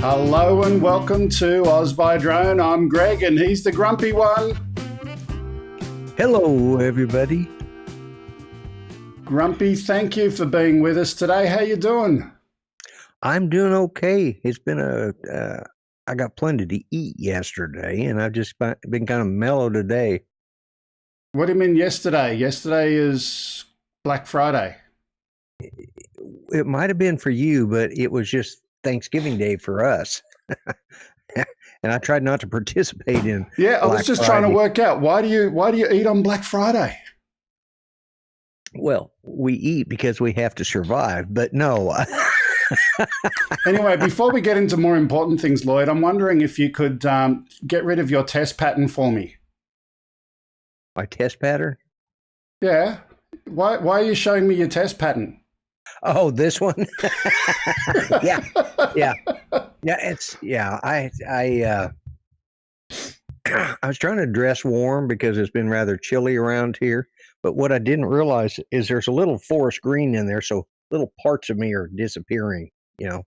Hello and welcome to Oz by Drone. I'm Greg and he's the grumpy one. Hello, everybody. Grumpy, thank you for being with us today. How you doing? I'm doing okay. It's been I got plenty to eat yesterday, and I've just been kind of mellow today. What do you mean yesterday? Yesterday is Black Friday. It might have been for you, but it was just Thanksgiving Day for us. And I tried not to participate in Yeah, I was Black just Friday. trying to work out why do you eat on Black Friday? Well, we eat because we have to survive, but no. Anyway, before we get into more important things, Lloyd, I'm wondering if you could get rid of your test pattern for me. My test pattern? Yeah. Why are you showing me your test pattern? Oh, this one? Yeah. I was trying to dress warm because it's been rather chilly around here. But what I didn't realize is there's a little forest green in there, so little parts of me are disappearing. Yeah.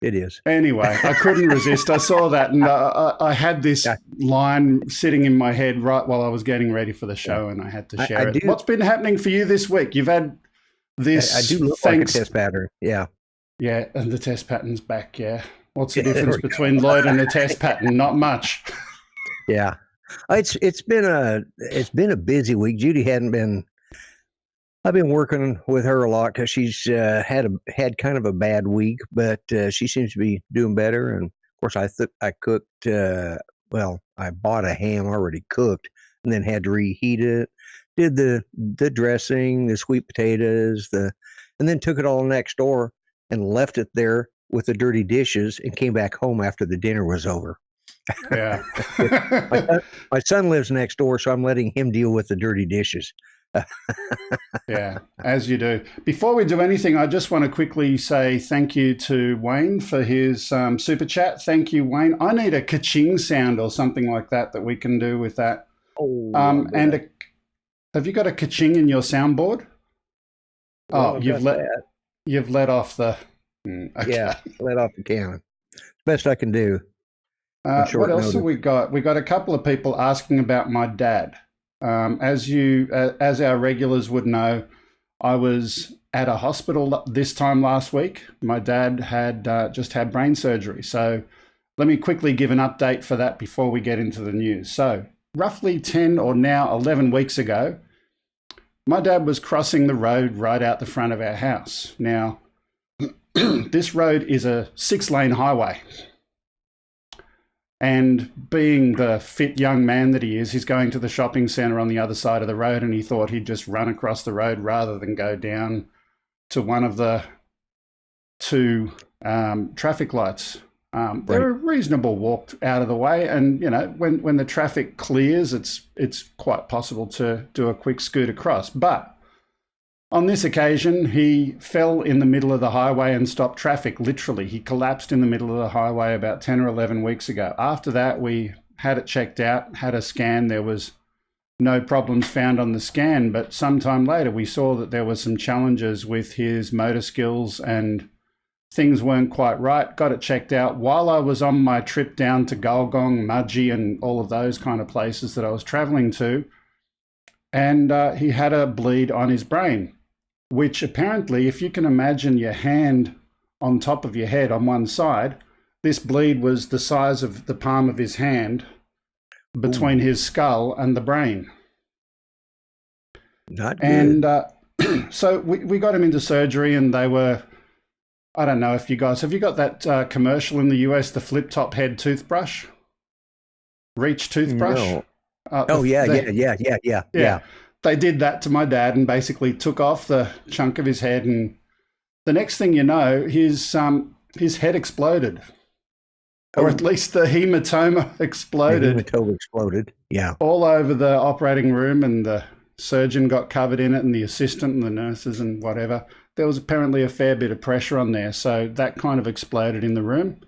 It is. Anyway, I couldn't resist. I saw that, and I had this line sitting in my head right while I was getting ready for the show, and I had to share it. What's been happening for you this week? You've had this. I do look like a test pattern. Yeah. Yeah, and the test pattern's back. Yeah. What's the difference between Lloyd and the test pattern? Not much. Yeah. It's been a busy week. Judy hadn't been. I've been working with her a lot because she's had kind of a bad week, but she seems to be doing better. And of course, I cooked. I bought a ham already cooked, and then had to reheat it. Did the dressing, the sweet potatoes, and then took it all next door and left it there with the dirty dishes, and came back home after the dinner was over. Yeah. My son lives next door, so I'm letting him deal with the dirty dishes. Yeah, as you do. Before we do anything, I just want to quickly say thank you to Wayne for his super chat. Thank you, Wayne. I need a ka-ching sound or something like that we can do with that. Have you got a ka-ching in your soundboard? Well, you've let off the. Okay. Yeah, let off the cannon. Best I can do. What else have we got? We got a couple of people asking about my dad. As our regulars would know, I was at a hospital this time last week. My dad had just had brain surgery. So let me quickly give an update for that before we get into the news. So roughly 10 or now 11 weeks ago, my dad was crossing the road right out the front of our house. Now, this road is a 6-lane highway. And being the fit young man that he is, he's going to the shopping centre on the other side of the road, and he thought he'd just run across the road rather than go down to one of the two traffic lights. They're a reasonable walk out of the way, and when the traffic clears, it's quite possible to do a quick scoot across. But on this occasion, he fell in the middle of the highway and stopped traffic, literally. He collapsed in the middle of the highway about 10 or 11 weeks ago. After that, we had it checked out, had a scan. There was no problems found on the scan, but sometime later we saw that there were some challenges with his motor skills and things weren't quite right. Got it checked out while I was on my trip down to Gulgong, Mudgee, and all of those kind of places that I was traveling to. And he had a bleed on his brain, which apparently, if you can imagine your hand on top of your head on one side, this bleed was the size of the palm of his hand between his skull and the brain. Not good. And so we got him into surgery, and they were, I don't know if you guys, have you got that commercial in the US, the flip top head toothbrush? Reach toothbrush? No. Yeah. They did that to my dad and basically took off the chunk of his head, and the next thing you know, his head exploded, or at least the hematoma exploded. The hematoma exploded, yeah. All over the operating room, and the surgeon got covered in it, and the assistant and the nurses and whatever. There was apparently a fair bit of pressure on there, so that kind of exploded in the room.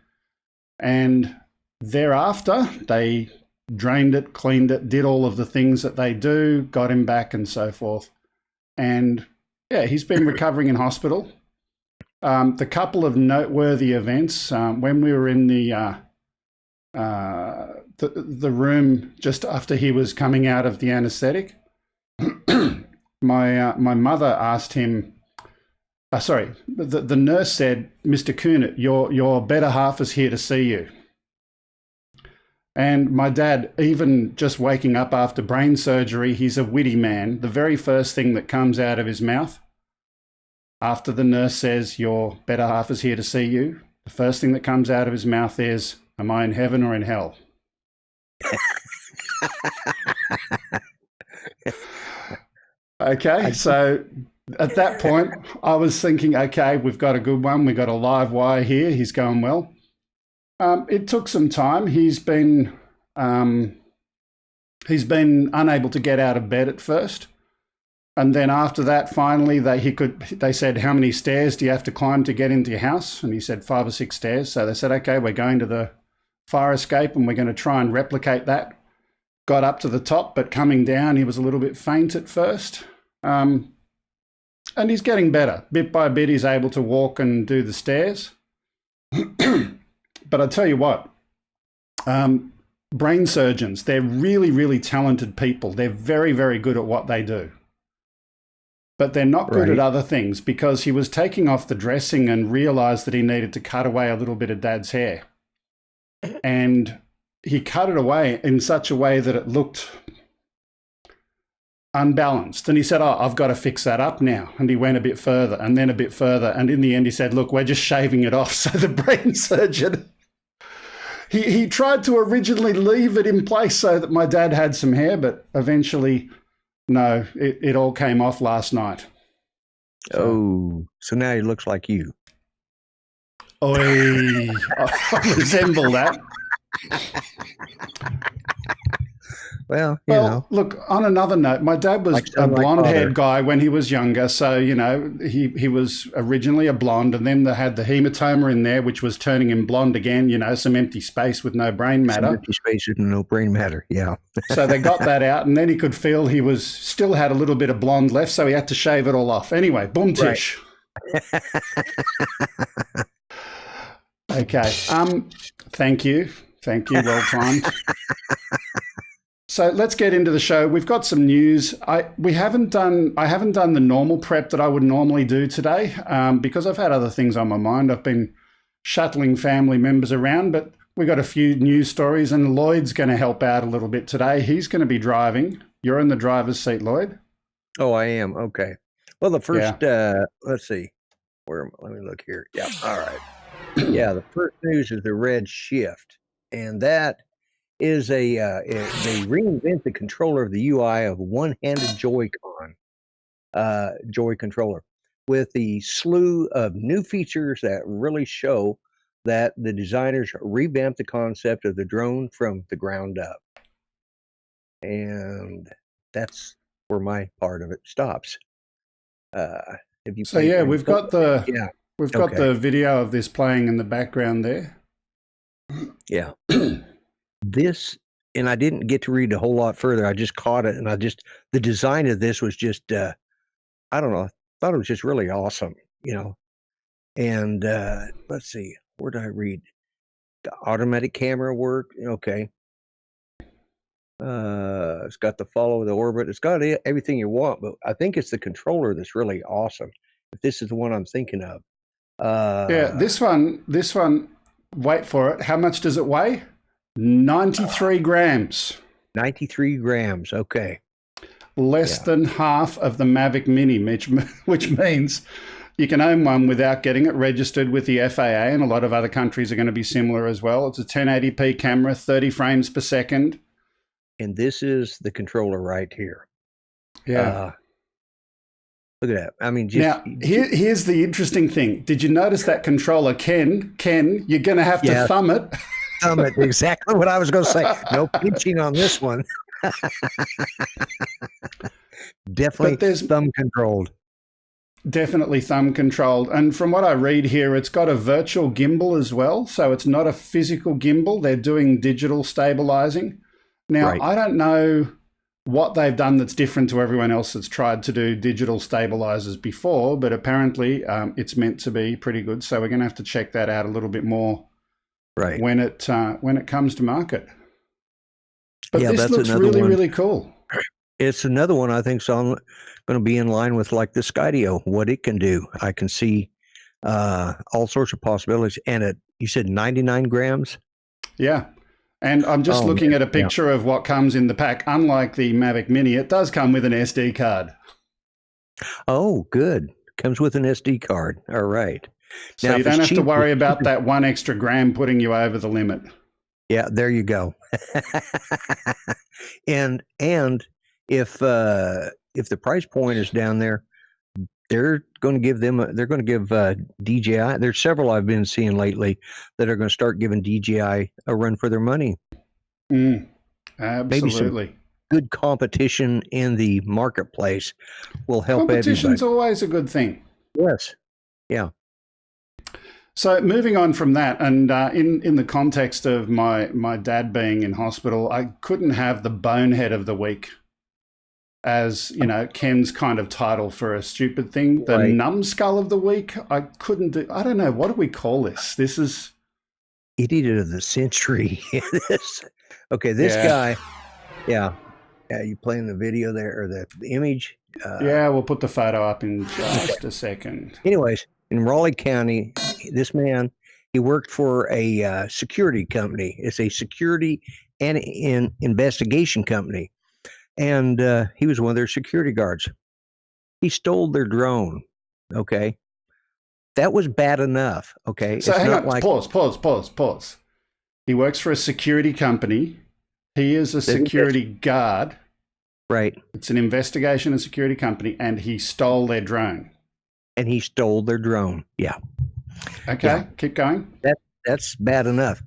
And thereafter, they drained it, cleaned it, did all of the things that they do, got him back and so forth. And yeah, he's been recovering in hospital. The couple of noteworthy events when we were in the room just after he was coming out of the anaesthetic, my mother asked him. The nurse said, "Mr. Kuhnert, your better half is here to see you." And my dad, even just waking up after brain surgery, he's a witty man. The very first thing that comes out of his mouth after the nurse says, "Your better half is here to see you," the first thing that comes out of his mouth is, "Am I in heaven or in hell?" Okay, so at that point, I was thinking, okay, we've got a good one. We've got a live wire here. He's going well. It took some time. He's been unable to get out of bed at first. And then after that, finally, they said, "How many stairs do you have to climb to get into your house?" And he said 5 or 6 stairs. So they said, "Okay, we're going to the fire escape and we're going to try and replicate that." Got up to the top, but coming down, he was a little bit faint at first. And he's getting better. Bit by bit, he's able to walk and do the stairs. But I tell you what, brain surgeons, they're really, really talented people. They're very, very good at what they do. But they're not good at other things, because he was taking off the dressing and realised that he needed to cut away a little bit of Dad's hair. And he cut it away in such a way that it looked unbalanced. And he said, "Oh, I've got to fix that up now." And he went a bit further and then a bit further. And in the end, he said, "Look, we're just shaving it off." So the brain surgeon, he tried to originally leave it in place so that my dad had some hair, but eventually, no, it all came off last night. So now he looks like you. Oi, I resemble that. Well, you know. Look, on another note, my dad was a blonde-haired guy when he was younger. So, you know, he was originally a blonde, and then they had the hematoma in there, which was turning him blonde again, you know, some empty space with no brain matter. Some empty space with no brain matter, yeah. So they got that out, and then he could feel he still had a little bit of blonde left, so he had to shave it all off. Anyway, boom tish. Right. Okay. Thank you. Well timed. So let's get into the show. We've got some news. I haven't done the normal prep that I would normally do today because I've had other things on my mind. I've been shuttling family members around, but we got a few news stories, and Lloyd's going to help out a little bit today. He's going to be driving. You're in the driver's seat, Lloyd. Oh, I am. Okay. Well, the first, let's see. Let me look here. Yeah. All right. Yeah. The first news is the red shift, and that is they reinvent the controller of the UI of one-handed Joy-Con Joy controller with the slew of new features that really show that the designers revamped the concept of the drone from the ground up. And that's where my part of it stops. We've got the video of this playing in the background there. Yeah. This, and I didn't get to read a whole lot further. I just caught it, and the design of this was just, I don't know, I thought it was just really awesome, you know. And let's see, where did I read? The automatic camera work, okay. It's got the follow the orbit. It's got everything you want, but I think it's the controller that's really awesome. If this is the one I'm thinking of. This one, wait for it. How much does it weigh? 93 grams. 93 grams, okay. Less than half of the Mavic Mini, which means you can own one without getting it registered with the FAA, and a lot of other countries are going to be similar as well. It's a 1080p camera, 30 frames per second. And this is the controller right here. Yeah. Look at that. I mean, here's the interesting thing. Did you notice that controller, Ken, you're going to have to thumb it. Thumb it, exactly what I was going to say. No pinching on this one. Definitely thumb controlled. Definitely thumb controlled. And from what I read here, it's got a virtual gimbal as well. So it's not a physical gimbal. They're doing digital stabilizing. Now, I don't know what they've done that's different to everyone else that's tried to do digital stabilizers before, but apparently it's meant to be pretty good. So we're going to have to check that out a little bit more when it comes to market. But this looks really, really cool. It's another one I think is going to be in line with like the Skydio, what it can do. I can see all sorts of possibilities. And you said 99 grams? Yeah. And I'm just looking at a picture of what comes in the pack. Unlike the Mavic Mini, it does come with an SD card. Oh, good. Comes with an SD card. All right. So now, you don't have to worry about that 1 extra gram putting you over the limit. Yeah, there you go. and if the price point is down there, they're going to give DJI. There's several I've been seeing lately that are going to start giving DJI a run for their money. Absolutely. Maybe some good competition in the marketplace will help everybody. Competition's always a good thing. Yes. Yeah. So moving on from that, and in the context of my dad being in hospital, I couldn't have the bonehead of the week as, Ken's kind of title for a stupid thing. The numbskull of the week, I couldn't do. I don't know. What do we call this? This is idiot of the century. This guy. Yeah. You playing the video there or the image? Yeah, we'll put the photo up in just a second. Anyways, in Raleigh County, this man, he worked for a security company. It's a security and investigation company. And he was one of their security guards. He stole their drone. Okay. That was bad enough. Okay. So hang on, pause. He works for a security company. He is a security guard. Right. It's an investigation and security company, and he stole their drone. Yeah. Okay, keep going. That's bad enough.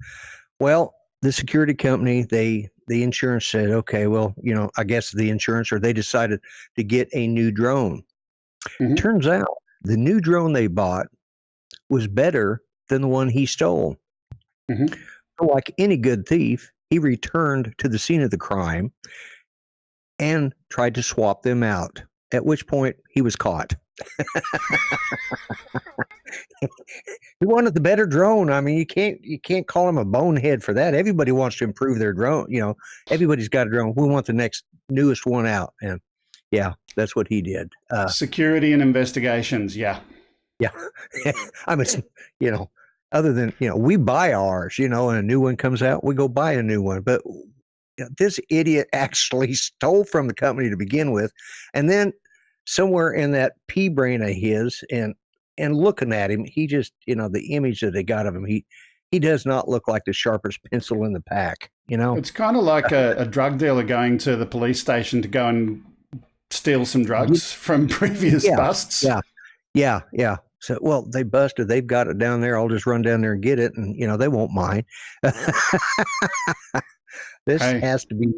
Well, the security company, the insurance said, okay, well, I guess the insurance, or they decided to get a new drone. Mm-hmm. Turns out the new drone they bought was better than the one he stole. Mm-hmm. So like any good thief, he returned to the scene of the crime and tried to swap them out, at which point he was caught. He wanted the better drone. I mean, you can't call him a bonehead for that. Everybody wants to improve their drone. Everybody's got a drone. We want the newest one out. And yeah, that's what he did. Security and investigations. Yeah. Yeah. I mean, other than, we buy ours, and a new one comes out, we go buy a new one. But this idiot actually stole from the company to begin with. And then somewhere in that pea brain of his and looking at him, he just, the image that they got of him, he does not look like the sharpest pencil in the pack, It's kind of like a drug dealer going to the police station to go and steal some drugs from previous busts. Yeah. So, well, they busted. They've got it down there. I'll just run down there and get it, and they won't mind. This has to be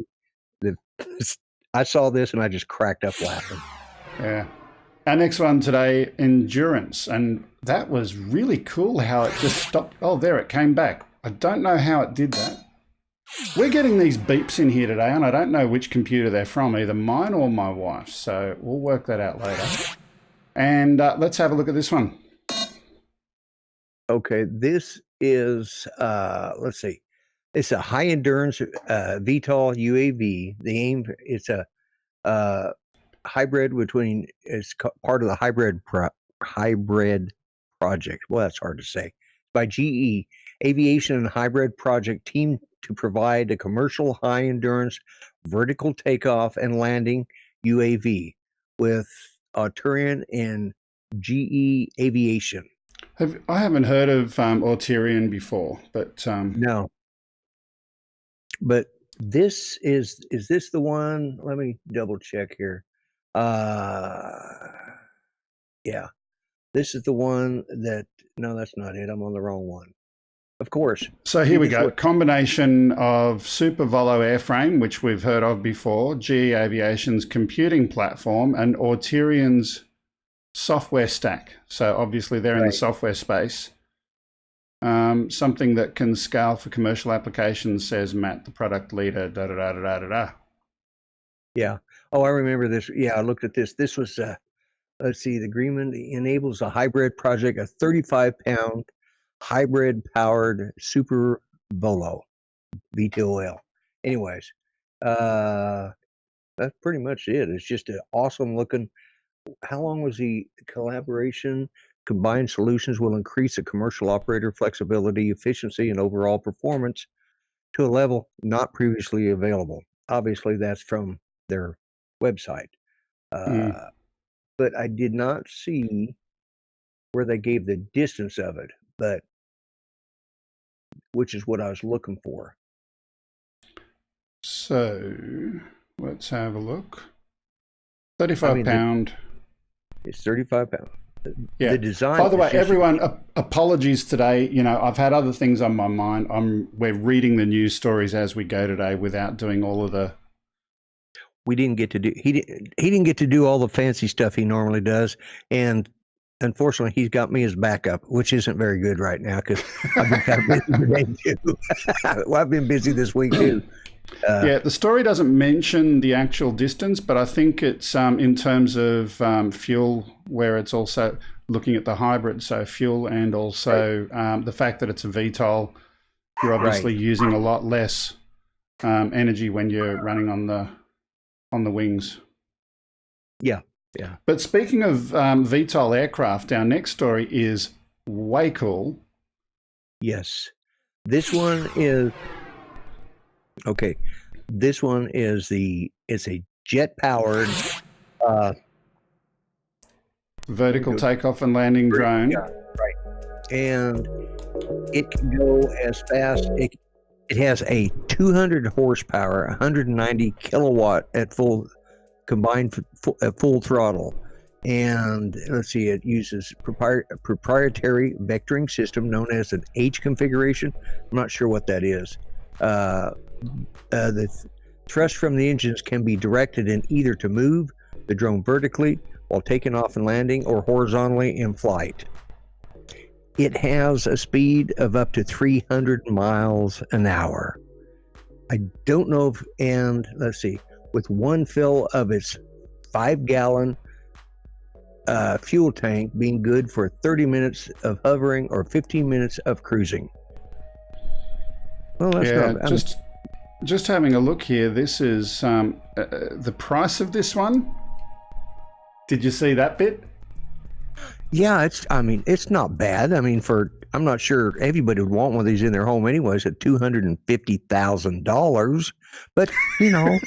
I saw this and I just cracked up laughing. Yeah. Our next one today, endurance, and that was really cool how it just stopped. Oh, there it came back. I don't know how it did that. We're getting these beeps in here today, and I don't know which computer they're from, either mine or my wife's. So we'll work that out later. And let's have a look at this one. Okay, this is, let's see. It's a high endurance VTOL UAV. It's a hybrid it's part of the hybrid project. Well, that's hard to say. By GE Aviation and Hybrid Project team to provide a commercial high endurance vertical takeoff and landing UAV with Arturian and GE Aviation. I haven't heard of Arturian before, but no. But this is this the one? Let me double check here. Yeah, this is the one that. No, that's not it. I'm on the wrong one. Of course. So here we go. Combination of Super Volo airframe, which we've heard of before, GE Aviation's computing platform, and Arturian's software stack. So obviously they're in the software space. Something that can scale for commercial applications, says Matt, the product leader. Yeah. Oh, I remember this. Yeah, I looked at this. This was, let's see, the agreement enables a hybrid project, a 35-pound hybrid-powered Super Volo, VTOL. Anyways, that's pretty much it. It's just an awesome looking. How long was the collaboration? Combined solutions will increase the commercial operator flexibility, efficiency, and overall performance to a level not previously available. Obviously, that's from their website. Mm. But I did not see where they gave the distance of it, but which is what I was looking for. So let's have a look. 35 pound. It's 35 pounds. Yeah. The design. By the way, everyone, apologies today. You know, I've had other things on my mind. We're reading the news stories as we go today without doing all of the. We didn't get to do. He didn't get to do all the fancy stuff he normally does, and unfortunately, he's got me as backup, which isn't very good right now because I've been kind of busy today too. Well, I've been busy this week too. Yeah, the story doesn't mention the actual distance, but I think it's in terms of fuel, where it's also looking at the hybrid, so fuel and also the fact that it's a VTOL. You're obviously using a lot less energy when you're running on the wings. Yeah, yeah. But speaking of VTOL aircraft, our next story is way cool. Yes, this one is. Okay, this one is it's a jet-powered vertical takeoff and landing drone. Yeah, right. And it can go as fast. It has a 200 horsepower, 190 kilowatt at full combined full throttle. And let's see, it uses proprietary vectoring system known as an H configuration. I'm not sure what that is. The thrust from the engines can be directed in either to move the drone vertically while taking off and landing or horizontally in flight. It has a speed of up to 300 miles an hour. I don't know if, and let's see, with one fill of its 5-gallon fuel tank being good for 30 minutes of hovering or 15 minutes of cruising. Well, that's just having a look here. This is the price of this one. Did you see that bit? Yeah, it's not bad. I mean, I'm not sure everybody would want one of these in their home anyways at $250,000, but you know,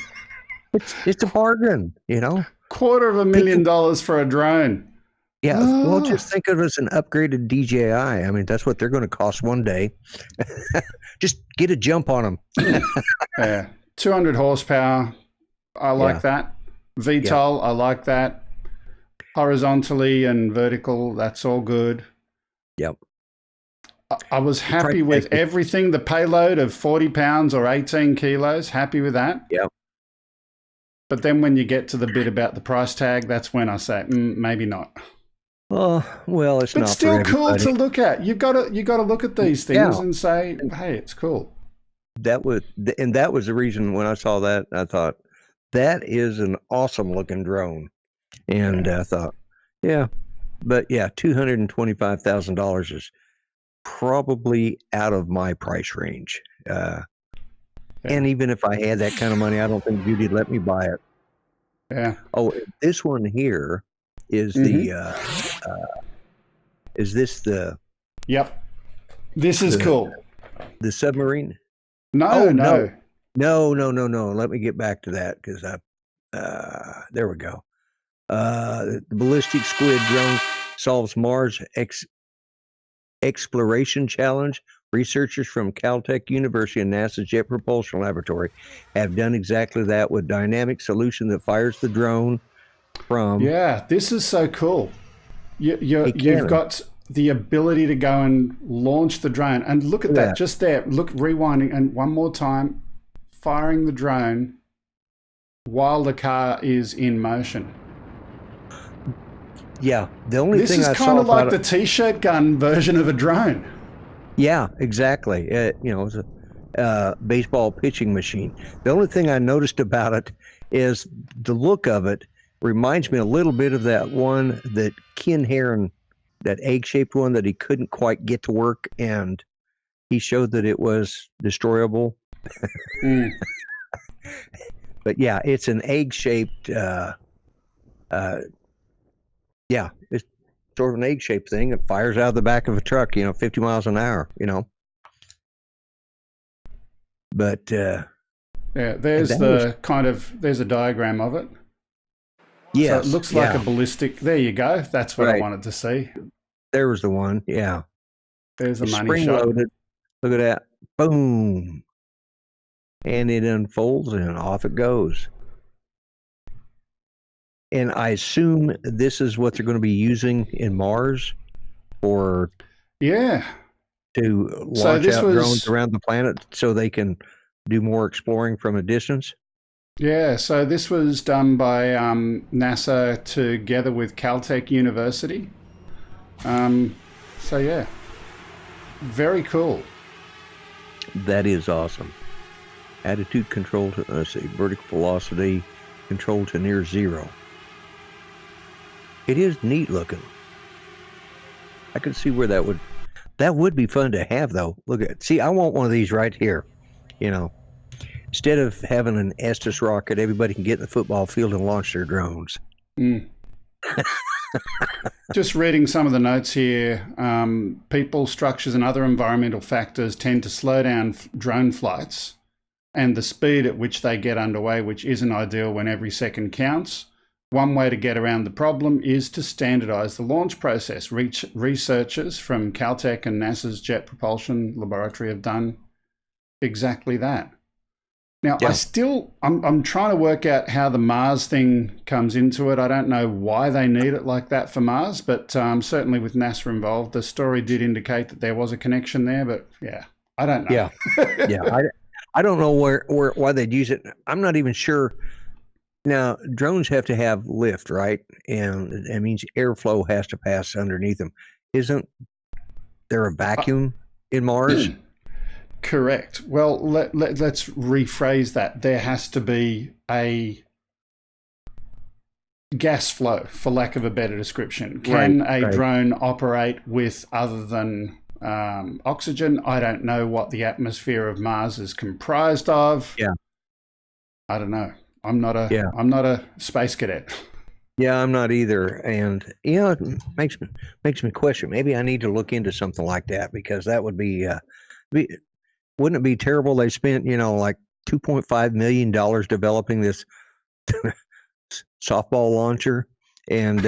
it's a bargain, you know. $250,000 for a drone. Yeah, well, just think of it as an upgraded DJI. I mean, that's what they're going to cost one day. Just get a jump on them. Yeah, 200 horsepower. I like that. VTOL, I like that. Horizontally and vertical, that's all good. Yep. I was happy with everything. The payload of 40 pounds or 18 kilos, happy with that. Yep. But then when you get to the bit about the price tag, that's when I say, maybe not. Oh, well, it's not. But still cool to look at. You got to look at these things and say, hey, it's cool. That was the reason when I saw that, I thought that is an awesome looking drone. And I thought, but $225,000 is probably out of my price range. And even if I had that kind of money, I don't think Judy'd let me buy it. Yeah. Oh, this one here is is this the? Yep. This is cool. The submarine? No. Let me get back to that because there we go. The ballistic squid drone solves Mars exploration challenge. Researchers from Caltech University and NASA's Jet Propulsion Laboratory have done exactly that with dynamic solution that fires the drone from. Yeah, this is so cool. You've got the ability to go and launch the drone. And look at that, just there. Look, rewinding, and one more time, firing the drone while the car is in motion. Yeah, the only thing I saw. This is kind of like the T-shirt gun version of a drone. Yeah, exactly. It's a baseball pitching machine. The only thing I noticed about it is the look of it reminds me a little bit of that one that Ken Heron, that egg-shaped one that he couldn't quite get to work, and he showed that it was destroyable. But yeah, it's an egg-shaped. Yeah, it's sort of an egg-shaped thing. It fires out of the back of a truck, 50 miles an hour. But yeah, there's a diagram of it. Yes, so it looks like a ballistic. There you go. That's what I wanted to see. There was the one. Yeah, there's a money spring shot. Loaded. Look at that. Boom. And it unfolds and off it goes. And I assume this is what they're going to be using in Mars, or to launch out drones around the planet so they can do more exploring from a distance. Yeah, so this was done by NASA together with Caltech University. So yeah, very cool. That is awesome. Attitude control to, vertical velocity control to near zero. It is neat looking. I can see where that would be fun to have, though. Look at, see, I want one of these right here. Instead of having an Estes rocket, everybody can get in the football field and launch their drones. Just reading some of the notes here, people, structures, and other environmental factors tend to slow down drone flights and the speed at which they get underway, which isn't ideal when every second counts. One way to get around the problem is to standardize the launch process. Researchers from Caltech and NASA's Jet Propulsion Laboratory have done exactly that. Now, I'm trying to work out how the Mars thing comes into it. I don't know why they need it like that for Mars, but certainly with NASA involved, the story did indicate that there was a connection there, but yeah, I don't know. Yeah. I don't know why they'd use it. I'm not even sure. Now, drones have to have lift, right? And it means airflow has to pass underneath them. Isn't there a vacuum in Mars? Correct. Well, let's rephrase that. There has to be a gas flow, for lack of a better description. Can a drone operate with other than oxygen? I don't know what the atmosphere of Mars is comprised of. Yeah. I don't know. I'm not a space cadet. Yeah, I'm not either. And it makes me question. Maybe I need to look into something like that, because that would wouldn't it be terrible? They spent, like $2.5 million developing this softball launcher, and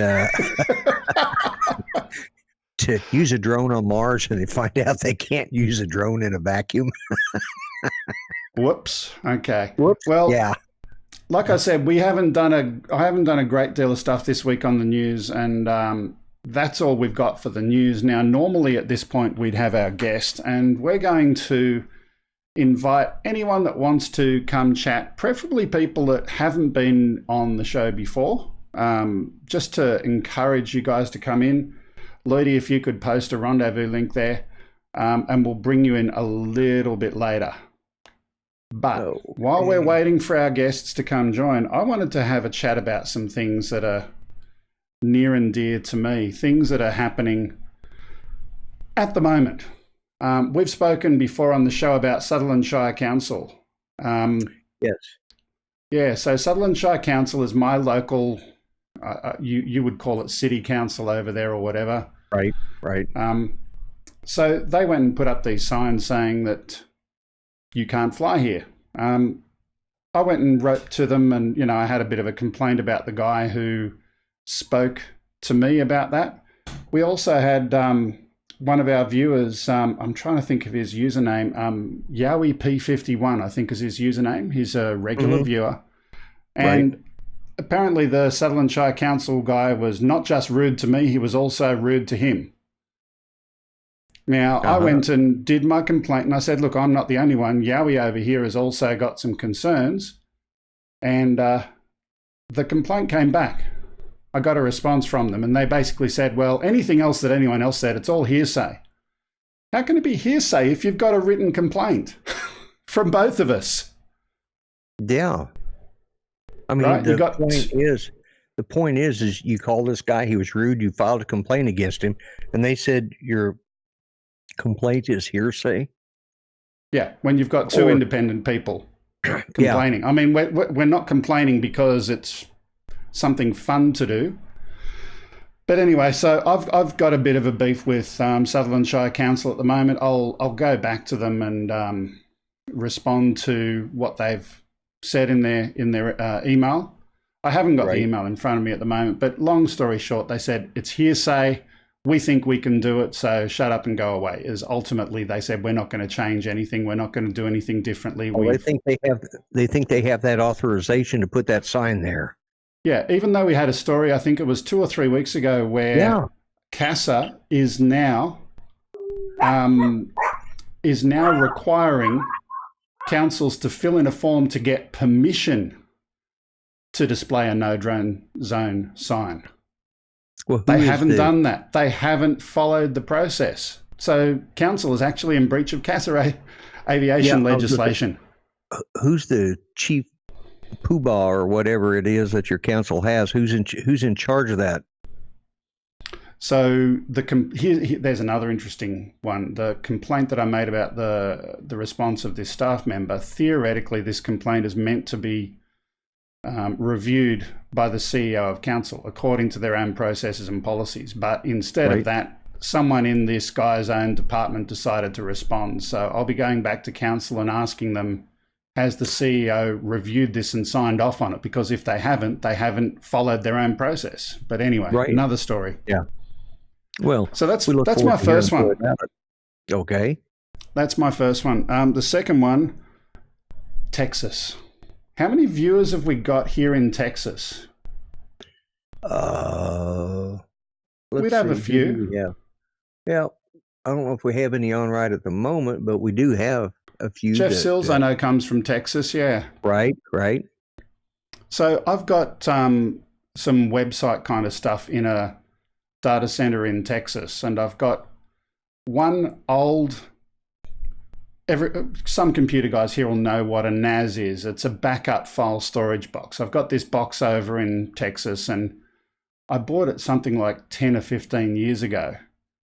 to use a drone on Mars, and they find out they can't use a drone in a vacuum. Whoops. Okay. Whoops. Well, yeah. Like I said, I haven't done a great deal of stuff this week on the news, and that's all we've got for the news. Now, normally at this point we'd have our guest, and we're going to invite anyone that wants to come chat, preferably people that haven't been on the show before, just to encourage you guys to come in. Lloydie, if you could post a rendezvous link there, and we'll bring you in a little bit later. But while we're waiting for our guests to come join, I wanted to have a chat about some things that are near and dear to me, things that are happening at the moment. We've spoken before on the show about Sutherland Shire Council. Yes. Yeah, so Sutherland Shire Council is my local, you would call it city council over there or whatever. Right. So they went and put up these signs saying that you can't fly here. I went and wrote to them, and, I had a bit of a complaint about the guy who spoke to me about that. We also had one of our viewers, I'm trying to think of his username, Yowie P51, I think is his username. He's a regular viewer. And apparently the Sutherland Shire Council guy was not just rude to me, he was also rude to him. Now, I went and did my complaint, and I said, look, I'm not the only one. Yowie over here has also got some concerns. And the complaint came back. I got a response from them, and they basically said, well, anything else that anyone else said, it's all hearsay. How can it be hearsay if you've got a written complaint from both of us? Yeah. I mean, right? the point is you call this guy, he was rude, you filed a complaint against him, and they said your complaint is hearsay. Yeah, when you've got two independent people complaining. I mean, we're not complaining because it's something fun to do. But anyway, so I've got a bit of a beef with Sutherland Shire Council at the moment. I'll go back to them and respond to what they've said in their email. I haven't got the email in front of me at the moment, but long story short, they said it's hearsay. We think we can do it, so shut up and go away. Is ultimately they said we're not going to change anything. We're not going to do anything differently. Well, they think they have that authorization to put that sign there. Yeah, even though we had a story, I think it was 2 or 3 weeks ago, where CASA is now requiring councils to fill in a form to get permission to display a no drone zone sign. Well, they haven't done that. They haven't followed the process. So council is actually in breach of CASA aviation legislation. Who's the chief poobah or whatever it is that your council has? Who's in charge of that? So there's another interesting one. The complaint that I made about the response of this staff member, theoretically this complaint is meant to be reviewed by the CEO of council according to their own processes and policies. But instead of that, someone in this guy's own department decided to respond. So I'll be going back to council and asking them, has the CEO reviewed this and signed off on it? Because if they haven't followed their own process. But anyway, another story. Yeah. Well, so that's my first one. Okay. That's my first one. The second one, Texas. How many viewers have we got here in Texas? We'd have a few. Yeah. I don't know if we have any on right at the moment, but we do have a few. Jeff Sills, I know, comes from Texas. Yeah. Right. So I've got some website kind of stuff in a data center in Texas, and I've got one old. Some computer guys here will know what a NAS is. It's a backup file storage box. I've got this box over in Texas, and I bought it something like 10 or 15 years ago.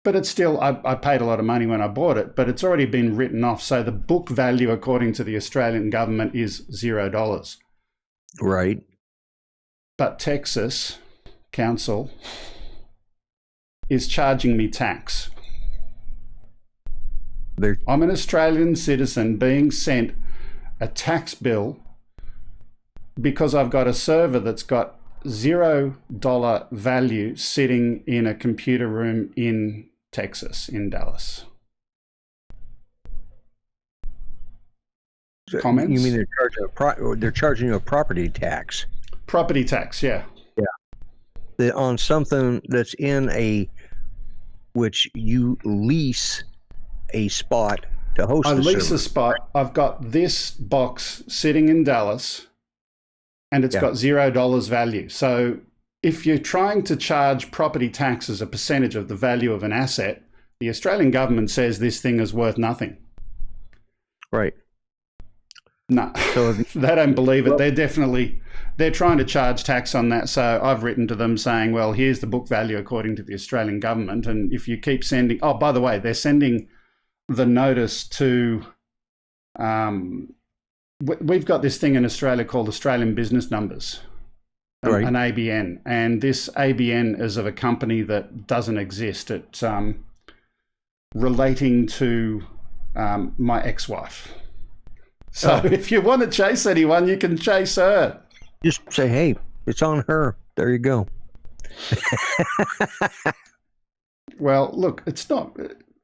But it's still, I paid a lot of money when I bought it, but it's already been written off. So the book value, according to the Australian government, is $0. Right. But Texas Council is charging me tax. I'm an Australian citizen being sent a tax bill because I've got a server that's got $0 value sitting in a computer room in Texas, in Dallas. Comments? You mean they're charging you a property tax? Property tax, yeah. Yeah. On something that's which you lease a spot to host. I lease a spot. I've got this box sitting in Dallas, and it's got $0 value. So if you're trying to charge property tax as a percentage of the value of an asset, the Australian government says this thing is worth nothing. Right. No, so they don't believe it. They're trying to charge tax on that. So I've written to them saying, well, here's the book value according to the Australian government. And if you keep sending, oh, by the way, they're sending the notice to, we've got this thing in Australia called Australian Business Numbers, an ABN. And this ABN is of a company that doesn't exist. It's relating to my ex-wife. So if you want to chase anyone, you can chase her. Just say, hey, it's on her. There you go. Well, look, it's not,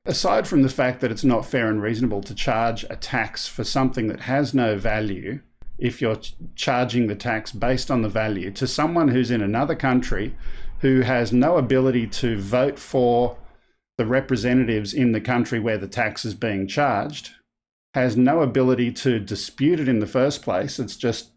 aside from the fact that it's not fair and reasonable to charge a tax for something that has no value, if you're charging the tax based on the value to someone who's in another country who has no ability to vote for the representatives in the country where the tax is being charged, has no ability to dispute it in the first place. It's just,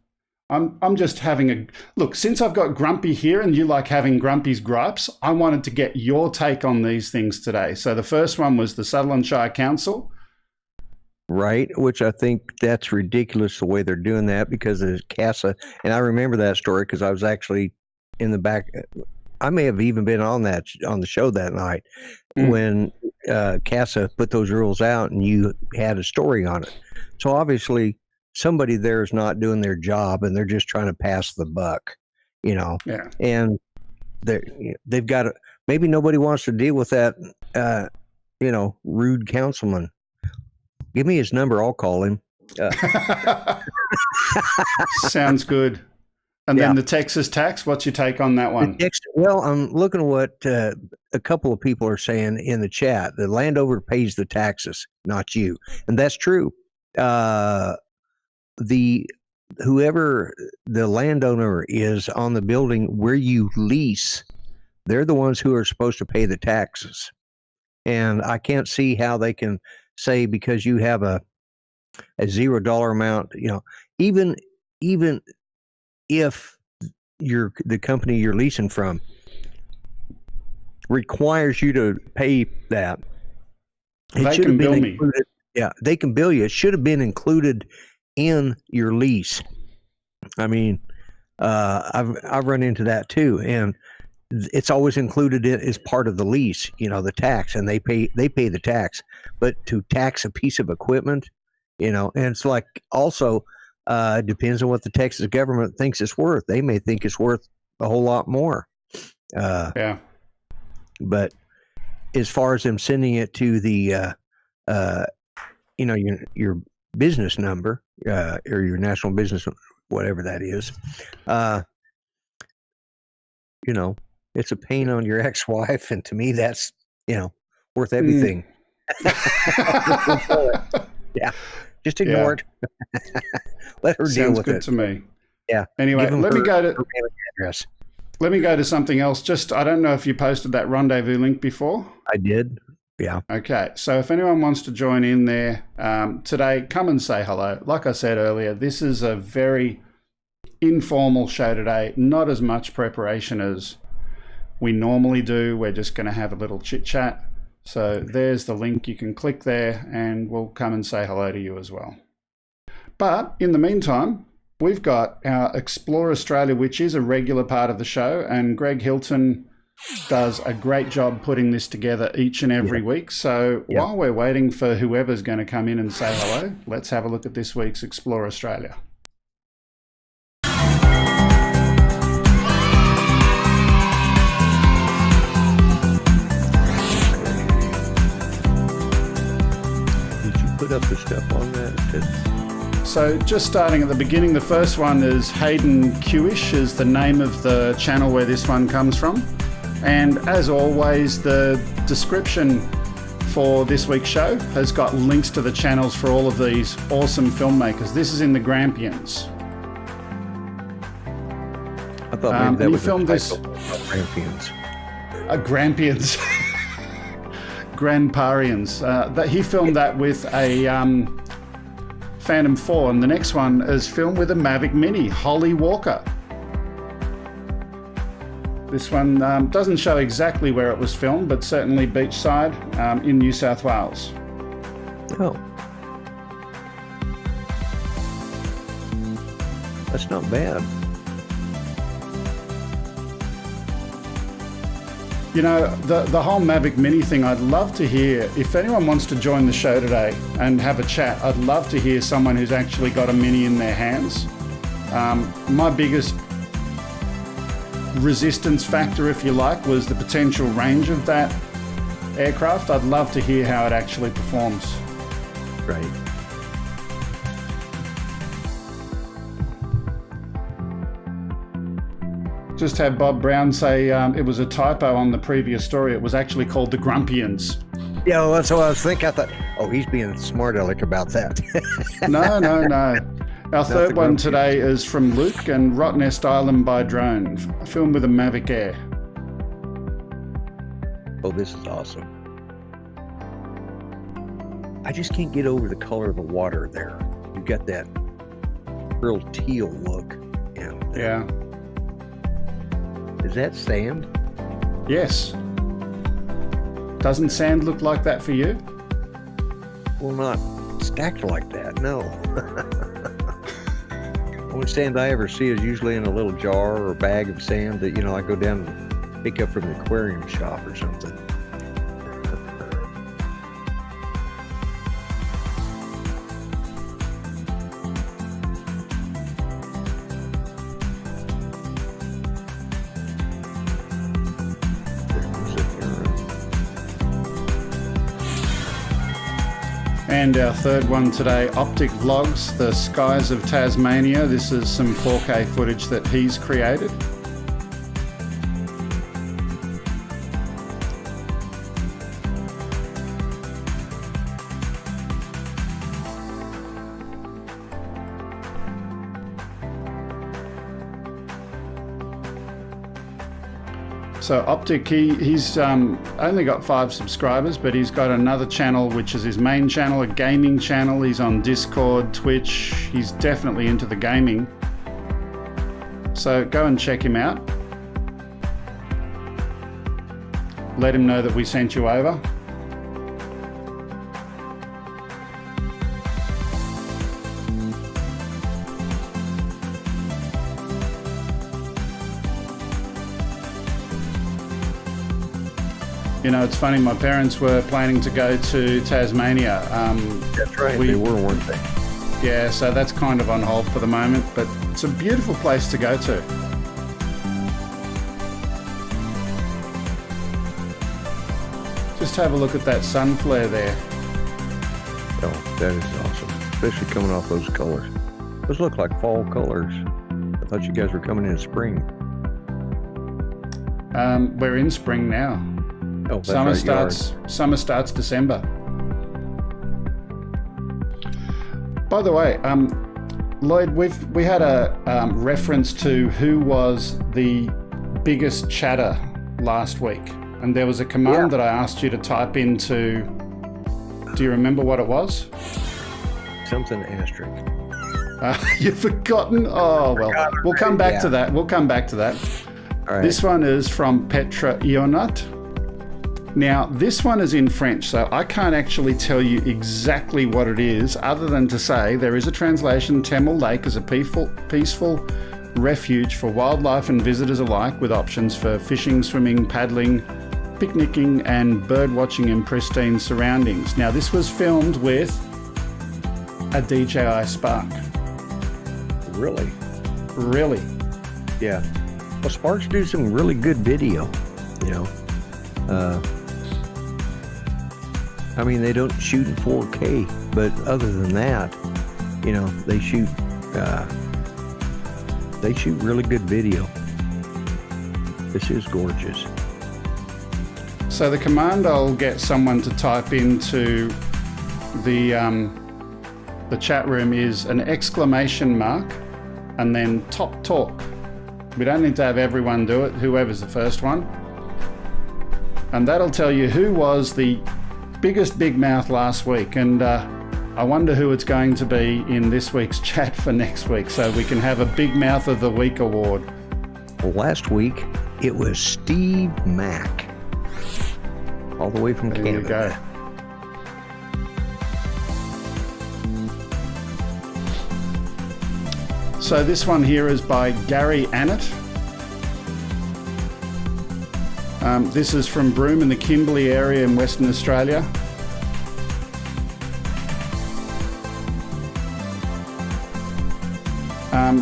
I'm just having a look, since I've got Grumpy here and you like having Grumpy's gripes, I wanted to get your take on these things today. So the first one was the Sutherland Shire Council Right, which I think that's ridiculous the way they're doing that because of CASA. And I remember that story because I was actually in the back. I may have even been on the show that night when CASA put those rules out and you had a story on it. So obviously somebody there is not doing their job and they're just trying to pass the buck, Yeah. And they've got to, maybe nobody wants to deal with that, rude councilman. Give me his number. I'll call him. Sounds good. And then the Texas tax, what's your take on that one? Well, I'm looking at what a couple of people are saying in the chat. The landowner pays the taxes, not you. And that's true. Whoever the landowner is on the building where you lease, they're the ones who are supposed to pay the taxes. And I can't see how they can say because you have a $0 amount, even if the company you're leasing from requires you to pay that, they can bill me. Yeah, they can bill you. It should have been included in your lease. I mean, I've run into that too, and it's always included as part of the lease, the tax, and they pay the tax. But to tax a piece of equipment, and it's like also depends on what the Texas government thinks it's worth. They may think it's worth a whole lot more. But as far as them sending it to the, your business number or your national business, whatever that is, it's a pain on your ex-wife, and to me, that's worth everything. Yeah, just ignore it. Let her deal with it. Sounds good to me. Yeah. Anyway, let me go to something else. Just, I don't know if you posted that rendezvous link before. I did. Yeah. Okay. So if anyone wants to join in there today, come and say hello. Like I said earlier, this is a very informal show today. Not as much preparation as we normally do. We're just going to have a little chit chat. So there's the link. You can click there and we'll come and say hello to you as well. But in the meantime, we've got our Explore Australia, which is a regular part of the show, and Greg Hilton does a great job putting this together each and every week. So while we're waiting for whoever's going to come in and say hello, let's have a look at this week's Explore Australia. Put up the stuff on that. So just starting at the beginning, the first one is Hayden Kewish is the name of the channel where this one comes from. And as always, the description for this week's show has got links to the channels for all of these awesome filmmakers. This is in the Grampians. I thought maybe that was filmed this. Grampians. Grampians. Grandparians. That he filmed that with a Phantom 4, and the next one is filmed with a Mavic Mini, Holly Walker. This one doesn't show exactly where it was filmed, but certainly beachside in New South Wales. Oh. That's not bad. The whole Mavic Mini thing, I'd love to hear, if anyone wants to join the show today and have a chat, I'd love to hear someone who's actually got a Mini in their hands. My biggest resistance factor, if you like, was the potential range of that aircraft. I'd love to hear how it actually performs. Right. Just had Bob Brown say it was a typo on the previous story. It was actually called the Grumpians. Yeah, well, that's what I was thinking. I thought, he's being smart aleck about that. No. Our third one today is from Luke and Rottnest Island by drone, a film with a Mavic Air. Oh, this is awesome. I just can't get over the color of the water there. You've got that real teal look. Yeah. Is that sand? Yes. Doesn't sand look like that for you? Well, not stacked like that. No. The only sand I ever see is usually in a little jar or bag of sand that, I go down and pick up from the aquarium shop or something. And our third one today, Optic Vlogs, The Skies of Tasmania. This is some 4K footage that he's created. So Optic, he's only got 5 subscribers, but he's got another channel, which is his main channel, a gaming channel. He's on Discord, Twitch. He's definitely into the gaming. So go and check him out. Let him know that we sent you over. It's funny, my parents were planning to go to Tasmania. That's right, they were, weren't they? Yeah, so that's kind of on hold for the moment, but it's a beautiful place to go to. Just have a look at that sun flare there. Oh, that is awesome, especially coming off those colors. Those look like fall colors. I thought you guys were coming in spring. We're in spring now. Oh, summer starts December. By the way, Lloyd, we had a reference to who was the biggest chatter last week, and there was a command that I asked you to type into. Do you remember what it was? Something asterisk. You've forgotten? Oh well, we'll come back to that. We'll come back to that. All right. This one is from Petra Ionut. Now, this one is in French, so I can't actually tell you exactly what it is, other than to say there is a translation. Tamil Lake is a peaceful refuge for wildlife and visitors alike, with options for fishing, swimming, paddling, picnicking, and bird watching in pristine surroundings. Now, this was filmed with a DJI Spark. Really? Really? Yeah. Well, Sparks do some really good video, I mean, they don't shoot in 4K, but other than that, they shoot really good video. This is gorgeous. So the command I'll get someone to type into the chat room is an exclamation mark and then top talk. We don't need to have everyone do it, whoever's the first one. And that'll tell you who was the biggest big mouth last week, and I wonder who it's going to be in this week's chat for next week, so we can have a Big Mouth of the Week award. Well, last week it was Steve Mack, all the way from Canada. There you go. So this one here is by Gary Annett. This is from Broome in the Kimberley area in Western Australia.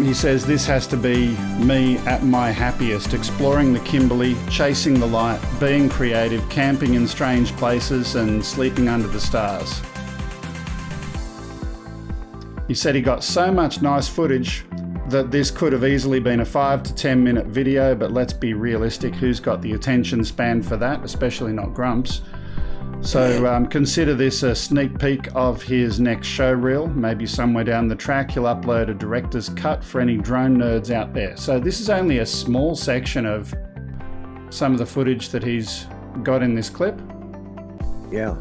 He says, this has to be me at my happiest, exploring the Kimberley, chasing the light, being creative, camping in strange places and sleeping under the stars. He said he got so much nice footage that this could have easily been a 5 to 10 minute video, but let's be realistic, who's got the attention span for that, especially not Grumps. So consider this a sneak peek of his next show reel. Maybe somewhere down the track he'll upload a director's cut for any drone nerds out there. So this is only a small section of some of the footage that he's got in this clip. Yeah,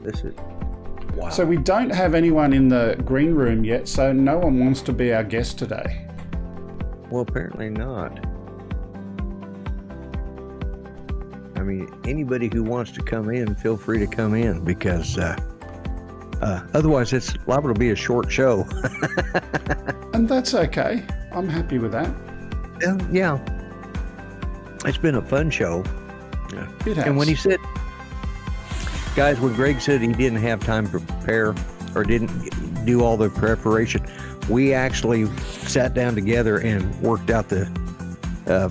this is wow. So we don't have anyone in the green room yet, so no one wants to be our guest today. Well, apparently not. I mean, anybody who wants to come in, feel free to come in, because Otherwise, it's liable to be a short show. And that's okay. I'm happy with that. Yeah. It's been a fun show. It has. And when he said, guys, when Greg said he didn't have time to prepare or didn't do all the preparation, we actually sat down together and worked out the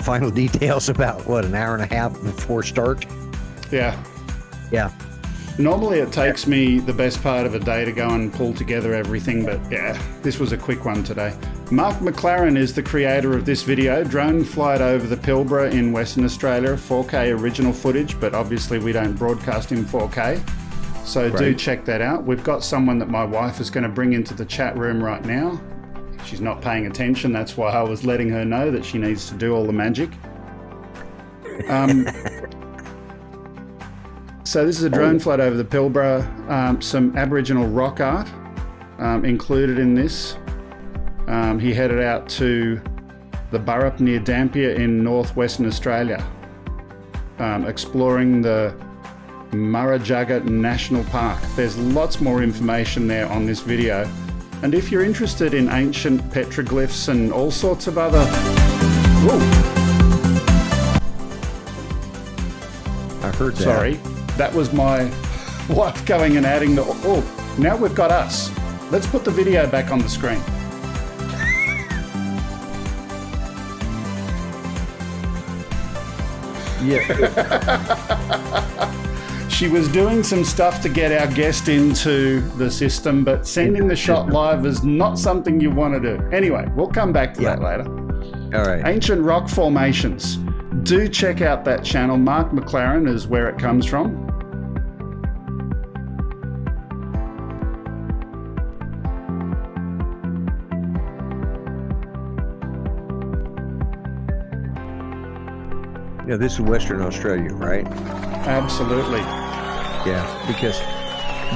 final details about, an hour and a half before start? Yeah. Yeah. Normally it takes me the best part of a day to go and pull together everything, but yeah, this was a quick one today. Mark McLaren is the creator of this video. Drone flight over the Pilbara in Western Australia, 4K original footage, but obviously we don't broadcast in 4K. So do check that out. We've got someone that my wife is going to bring into the chat room right now. She's not paying attention. That's why I was letting her know that she needs to do all the magic. So this is a drone flight over the Pilbara. Some Aboriginal rock art included in this. He headed out to the Burrup near Dampier in northwestern Australia, exploring the Murrajugga National Park. There's lots more information there on this video. And if you're interested in ancient petroglyphs and all sorts of other... Whoa. I heard that. Sorry. That was my wife going and adding the... Oh, now we've got us. Let's put the video back on the screen. Yeah. She was doing some stuff to get our guest into the system, but sending the shot live is not something you want to do. Anyway, we'll come back to that later. All right. Ancient rock formations. Do check out that channel. Mark McLaren is where it comes from. Yeah, this is Western Australia, right? Absolutely. Yeah, because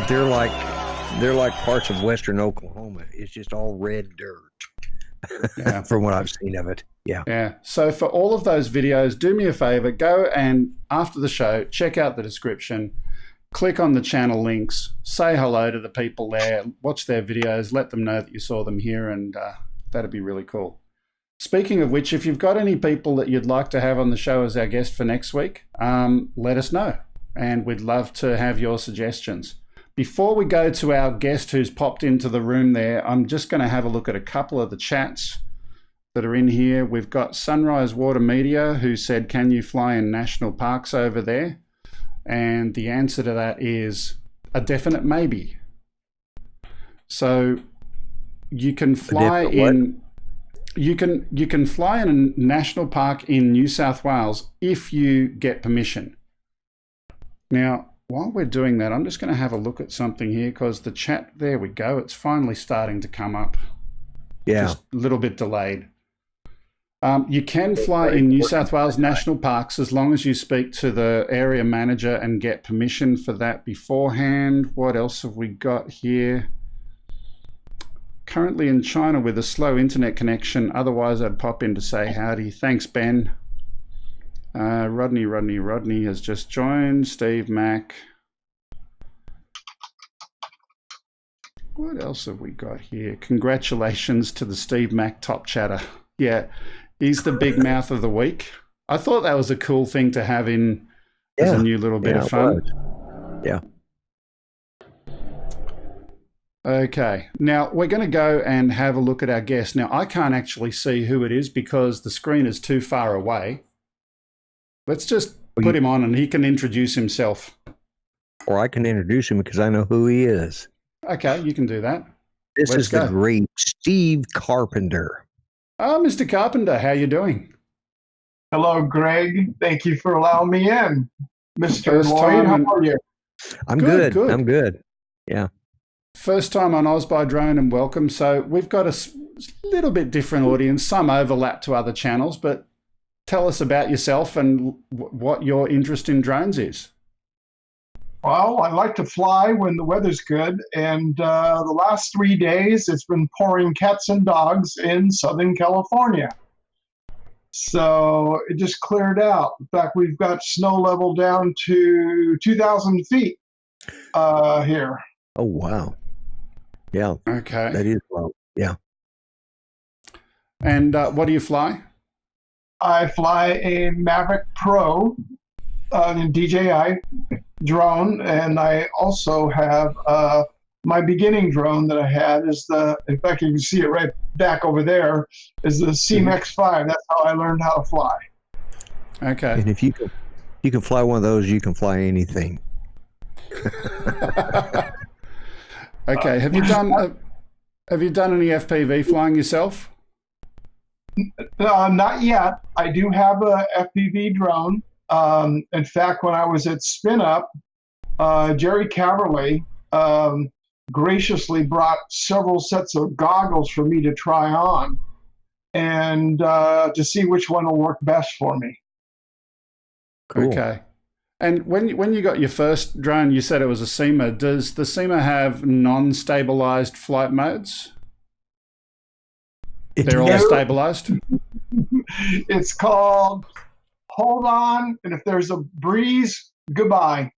they're like parts of Western Oklahoma. It's just all red dirt. From what I've seen of it. Yeah. Yeah. So for all of those videos, do me a favor, go and after the show, check out the description, click on the channel links, say hello to the people there, watch their videos, let them know that you saw them here, and that'd be really cool. Speaking of which, if you've got any people that you'd like to have on the show as our guest for next week, let us know. And we'd love to have your suggestions. Before we go to our guest who's popped into the room there, I'm just going to have a look at a couple of the chats that are in here. We've got Sunrise Water Media who said, can you fly in national parks over there? And the answer to that is a definite maybe. So you can fly in... You can fly in a national park in New South Wales if you get permission. Now, while we're doing that, I'm just going to have a look at something here because the chat, there we go, it's finally starting to come up. Yeah. Just a little bit delayed. You can fly in New South Wales national parks as long as you speak to the area manager and get permission for that beforehand. What else have we got here? Currently in China with a slow internet connection. Otherwise, I'd pop in to say howdy. Thanks, Ben. Rodney has just joined. Steve Mack. What else have we got here? Congratulations to the Steve Mack top chatter. Yeah, he's the big mouth of the week. I thought that was a cool thing to have in as a new little bit of fun. Yeah. Okay, now we're going to go and have a look at our guest. Now, I can't actually see who it is because the screen is too far away. Let's just put him on and he can introduce himself. Or I can introduce him because I know who he is. Okay, you can do that. This is the great Steve Carpenter. Oh, Mr. Carpenter, how you doing? Hello, Greg. Thank you for allowing me in. Mr. Lloyd, how are you? I'm good. I'm good. Yeah. First time on Oz by Drone and welcome. So we've got a little bit different audience, some overlap to other channels, but tell us about yourself and what your interest in drones is. Well, I like to fly when the weather's good, and the last 3 days it's been pouring cats and dogs in Southern California. So it just cleared out. In fact, we've got snow level down to 2,000 feet here. Oh, wow. Yeah, Okay. that is low. Yeah. And what do you fly? I fly a Maverick Pro DJI drone, and I also have my beginning drone that I had is in fact, you can see it right back over there, is the CMX-5. That's how I learned how to fly. Okay. And if you can fly one of those, you can fly anything. Okay. Have you done any FPV flying yourself? Not yet. I do have a FPV drone. In fact, when I was at Spin Up, Jerry Caverly graciously brought several sets of goggles for me to try on and to see which one will work best for me. Cool. Okay. And when you got your first drone, you said it was a SEMA. Does the SEMA have non-stabilized flight modes? They're all stabilized? It's called hold on, and if there's a breeze, goodbye.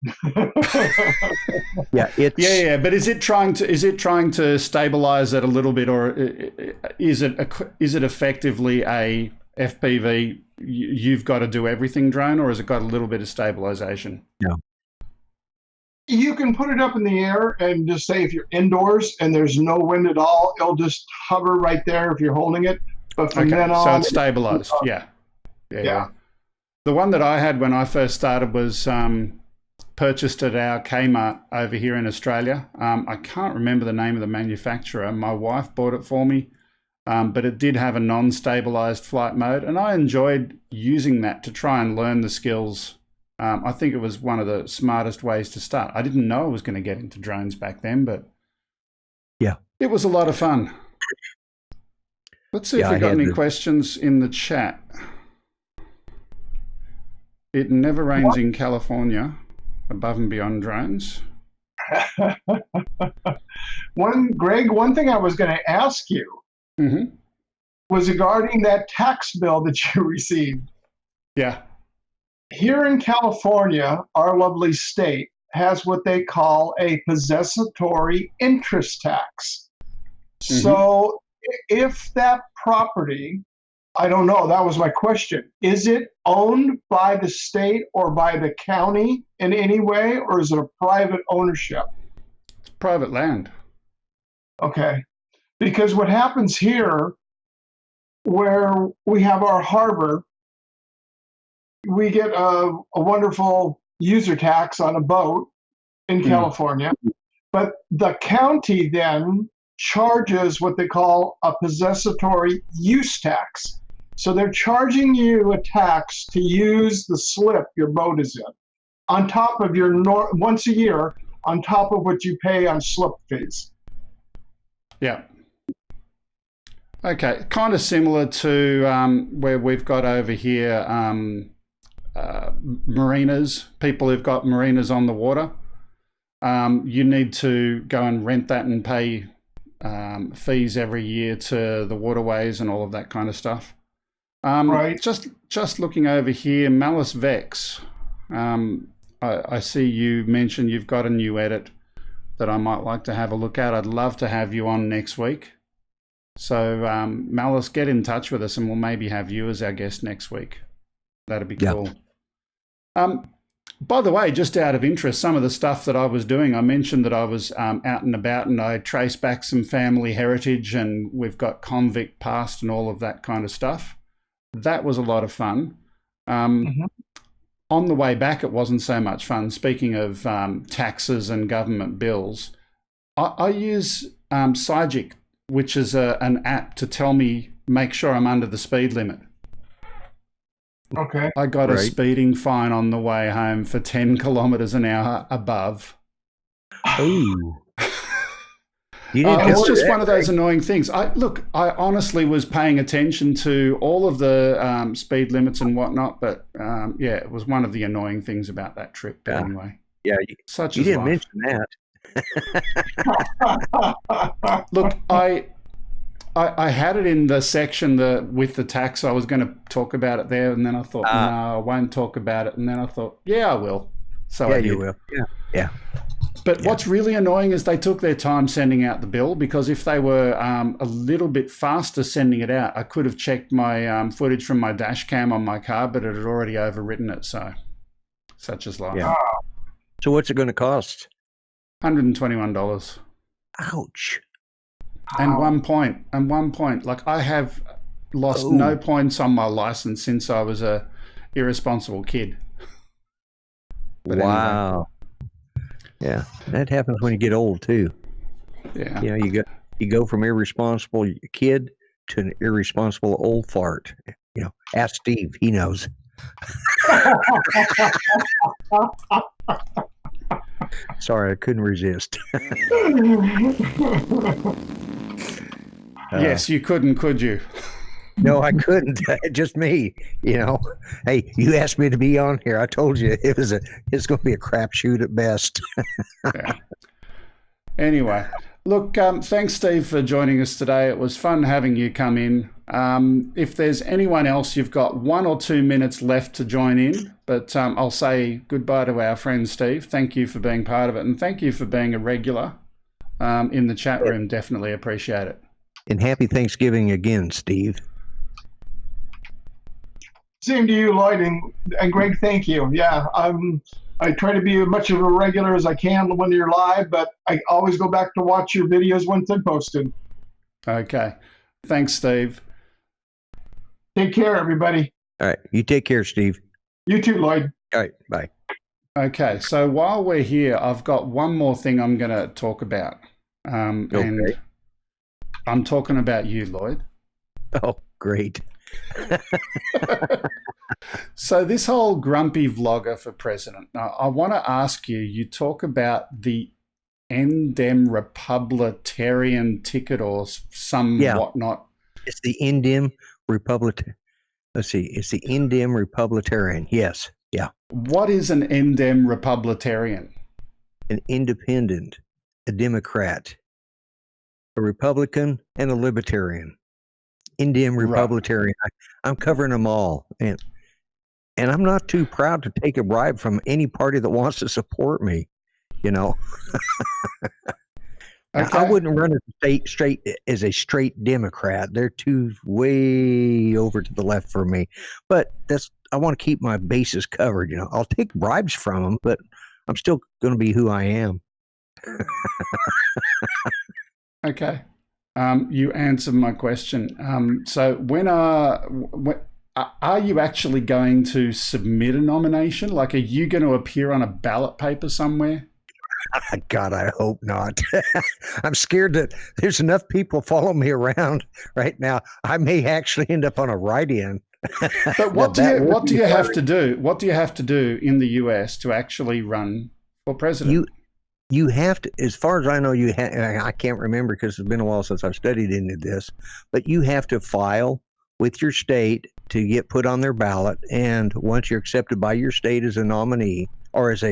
Yeah, but is it trying to stabilize it a little bit, or is it effectively a FPV you've got to do everything drone, or has it got a little bit of stabilization? No. You can put it up in the air and just say if you're indoors and there's no wind at all, it'll just hover right there if you're holding it. But from then on, so it's stabilized. Yeah. The one that I had when I first started was purchased at our Kmart over here in Australia. I can't remember the name of the manufacturer. My wife bought it for me, but it did have a non-stabilized flight mode, and I enjoyed using that to try and learn the skills. I think it was one of the smartest ways to start. I didn't know I was going to get into drones back then, but yeah, it was a lot of fun. Let's see if we've got any questions in the chat. It never rains in California, above and beyond drones. Greg, one thing I was going to ask you was regarding that tax bill that you received. Yeah. Here in California, our lovely state has what they call a possessory interest tax. So if that property, I don't know, that was my question. Is it owned by the state or by the county in any way, or is it a private ownership? It's private land. Okay. Because what happens here, where we have our harbor, we get a wonderful user tax on a boat in California, but the county then charges what they call a possessory use tax. So they're charging you a tax to use the slip your boat is in, on top of your once a year, on top of what you pay on slip fees. Yeah. Okay, kind of similar to where we've got over here marinas, people who've got marinas on the water. You need to go and rent that and pay fees every year to the waterways and all of that kind of stuff. Right. Just looking over here, Malice Vex. I see you mentioned you've got a new edit that I might like to have a look at. I'd love to have you on next week. So Malice, get in touch with us and we'll maybe have you as our guest next week. That'd be cool. By the way, just out of interest, some of the stuff that I was doing, I mentioned that I was out and about and I traced back some family heritage and we've got convict past and all of that kind of stuff. That was a lot of fun. On the way back, it wasn't so much fun. Speaking of taxes and government bills, I use Sygic, which is an app to tell me, make sure I'm under the speed limit. Okay. I got a speeding fine on the way home for 10 kilometers an hour above. Oh. It's just one of those annoying things. I honestly was paying attention to all of the speed limits and whatnot, but it was one of the annoying things about that trip. But anyway, you didn't mention that. Look, I had it in the section with the tax. I was going to talk about it there, and then I thought, no, I won't talk about it. And then I thought, yeah, I will. So I did. You will. Yeah. But what's really annoying is they took their time sending out the bill, because if they were a little bit faster sending it out, I could have checked my footage from my dash cam on my car, but it had already overwritten it. So such is life. Yeah. So what's it going to cost? $121. Ouch. And 1 point. And 1 point. Like, I have lost no points on my license since I was a irresponsible kid. But wow. Anyway. Yeah, that happens when you get old too. Yeah. You know, you go from irresponsible kid to an irresponsible old fart. You know, ask Steve, he knows. Sorry, I couldn't resist. Yes, you couldn't, could you? No, I couldn't. Just me. You know, hey, you asked me to be on here. I told you it's going to be a crapshoot at best. Yeah. Anyway, look, thanks, Steve, for joining us today. It was fun having you come in. If there's anyone else, you've got 1 or 2 minutes left to join in, but I'll say goodbye to our friend Steve. Thank you for being part of it, and thank you for being a regular in the chat room. Definitely appreciate it. And happy Thanksgiving again, Steve. Same to you, Lloyd, and Greg, thank you. Yeah, I try to be as much of a regular as I can when you're live, but I always go back to watch your videos once they're posted. Okay. Thanks, Steve. Take care, everybody. All right. You take care, Steve. You too, Lloyd. All right. Bye. Okay. So while we're here, I've got one more thing I'm going to talk about. And I'm talking about you, Lloyd. Oh, great. So this whole grumpy vlogger for president. Now, I want to ask you, you talk about the Endem Republitarian ticket or some whatnot. It's the Endem Republic. Let's see. It's the Endem Republitarian. Yes. Yeah. What is an Endem Republitarian? An independent, a Democrat, a Republican, and a Libertarian. Endem Republitarian. Right. I'm covering them all. And I'm not too proud to take a bribe from any party that wants to support me, you know. Okay. I wouldn't run as a straight Democrat. They're too way over to the left for me. But I want to keep my bases covered, you know. I'll take bribes from them, but I'm still going to be who I am. Okay. You answered my question. So when are you actually going to submit a nomination? Like, are you going to appear on a ballot paper somewhere? God, I hope not. I'm scared that there's enough people following me around right now. I may actually end up on a write-in. But what do you have to do? What do you have to do in the US to actually run for president? You have to, as far as I know, I can't remember because it's been a while since I've studied into this, but you have to file with your state to get put on their ballot. And once you're accepted by your state as a nominee or as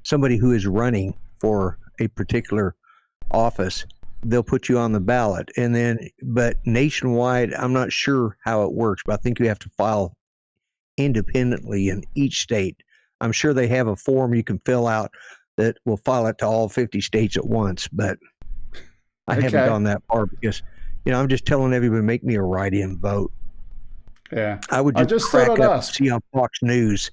somebody who is running for a particular office, they'll put you on the ballot. And then, but nationwide, I'm not sure how it works, but I think you have to file independently in each state. I'm sure they have a form you can fill out that will file it to all 50 states at once, but I haven't gone that far because, you know, I'm just telling everybody, make me a write-in vote. Yeah. I would just crack up and see on Fox News.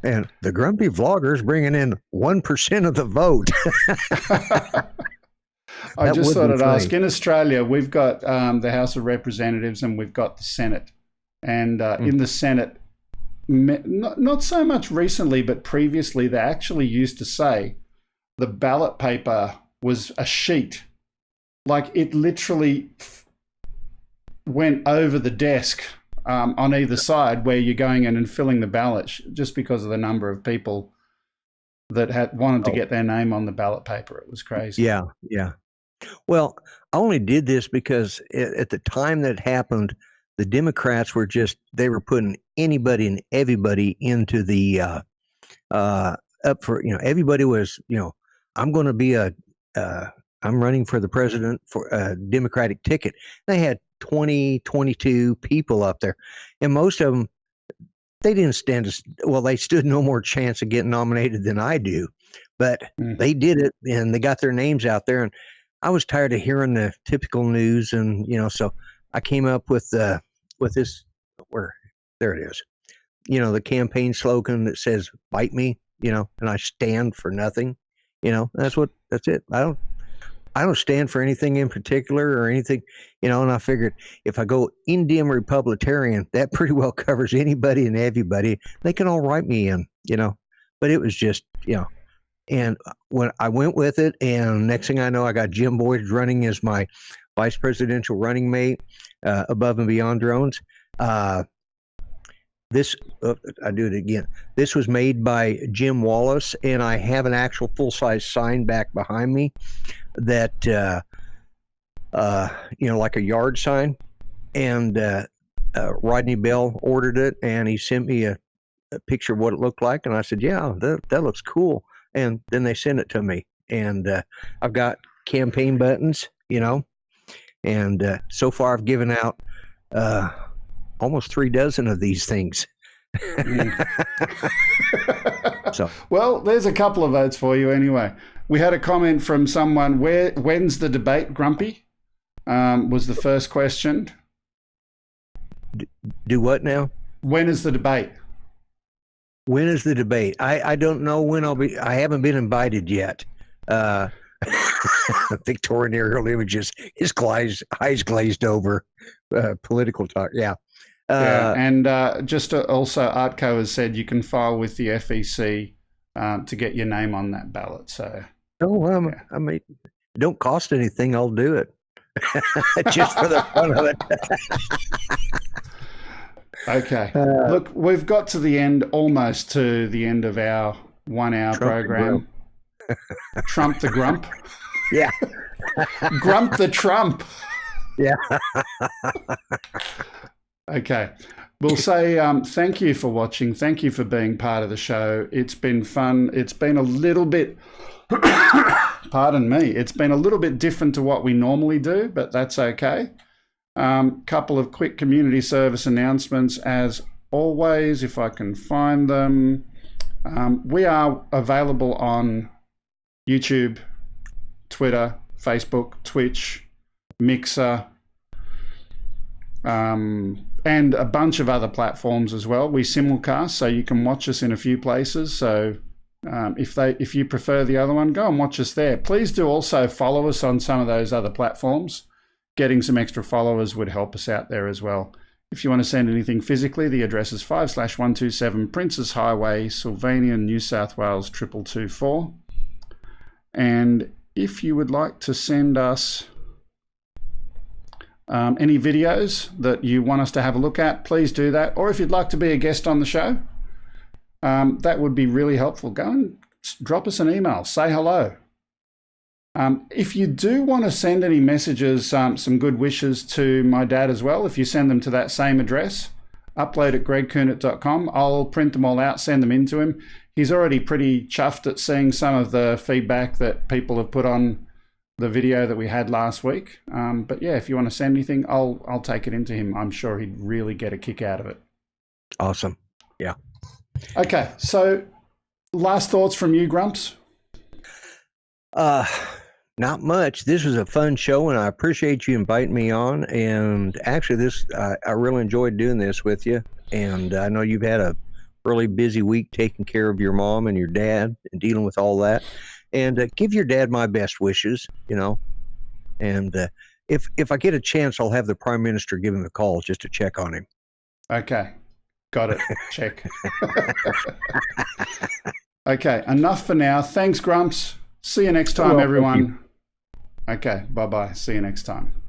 And the grumpy vlogger's bringing in 1% of the vote. I just thought I'd ask. In Australia, we've got the House of Representatives and we've got the Senate. And in the Senate, not so much recently, but previously, they actually used to say the ballot paper was a sheet. Like, it literally went over the desk on either side where you're going in and filling the ballot, just because of the number of people that had wanted to get their name on the ballot paper. It was crazy. Yeah, yeah. Well, I only did this because at the time that happened, the Democrats were they were putting anybody and everybody into the up for, you know, everybody was, you know, I'm going to be I'm running for the president for a Democratic ticket. They had 20, 22 people up there, and most of them they didn't they stood no more chance of getting nominated than I do, but they did it and they got their names out there. And I was tired of hearing the typical news. And, so I came up with this, there it is, the campaign slogan that says, "Bite me," and I stand for nothing, that's it. I don't stand for anything in particular or anything, and I figured if I go Indian Republican, that pretty well covers anybody and everybody. They can all write me in, but it was just, and when I went with it, and next thing I know, I got Jim Boyd running as my vice presidential running mate, Above and Beyond Drones. I do it again. This was made by Jim Wallace, and I have an actual full-size sign back behind me that, like a yard sign. And Rodney Bell ordered it, and he sent me a picture of what it looked like, and I said, "Yeah, that looks cool." And then they sent it to me, and I've got campaign buttons, and so far I've given out almost 36 of these things. So, well, there's a couple of votes for you anyway. We had a comment from someone, when's the debate, Grumpy? Was the first question. Do what now? When is the debate? When is the debate? I don't know when I haven't been invited yet. Victorian aerial images, his eyes glazed over, political talk. Yeah. And just also, Artco has said you can file with the FEC to get your name on that ballot. So, I mean, it don't cost anything. I'll do it just for the fun of it. Okay. Look, we've got to almost to the end of our 1 hour program. Trump the Grump. Yeah. Grump the Trump. Yeah. Okay. We'll say thank you for watching. Thank you for being part of the show. It's been fun. It's been a little bit, pardon me, it's been a little bit different to what we normally do, but that's okay. Couple of quick community service announcements as always, if I can find them. We are available on YouTube, Twitter, Facebook, Twitch, Mixer, and a bunch of other platforms as well. We simulcast, so you can watch us in a few places. So if you prefer the other one, go and watch us there. Please do also follow us on some of those other platforms. Getting some extra followers would help us out there as well. If you want to send anything physically, the address is 5/127 Princes Highway, Sylvania, New South Wales 2224. And if you would like to send us any videos that you want us to have a look at, please do that. Or if you'd like to be a guest on the show, that would be really helpful. Go and drop us an email, say hello. If you do want to send any messages, some good wishes to my dad as well, if you send them to that same address, upload@gregkuhnert.com, I'll print them all out, send them in to him. He's already pretty chuffed at seeing some of the feedback that people have put on the video that we had last week. But yeah, if you want to send anything, I'll take it into him. I'm sure he'd really get a kick out of it. Awesome. Yeah. Okay, so last thoughts from you, Grumps? Not much. This was a fun show, and I appreciate you inviting me on. And actually, I really enjoyed doing this with you. And I know you've had a really busy week taking care of your mom and your dad and dealing with all that. And give your dad my best wishes, And if I get a chance, I'll have the Prime Minister give him a call just to check on him. Okay. Got it. Check. Okay. Enough for now. Thanks, Grumps. See you next time, everyone. Okay. Bye-bye. See you next time.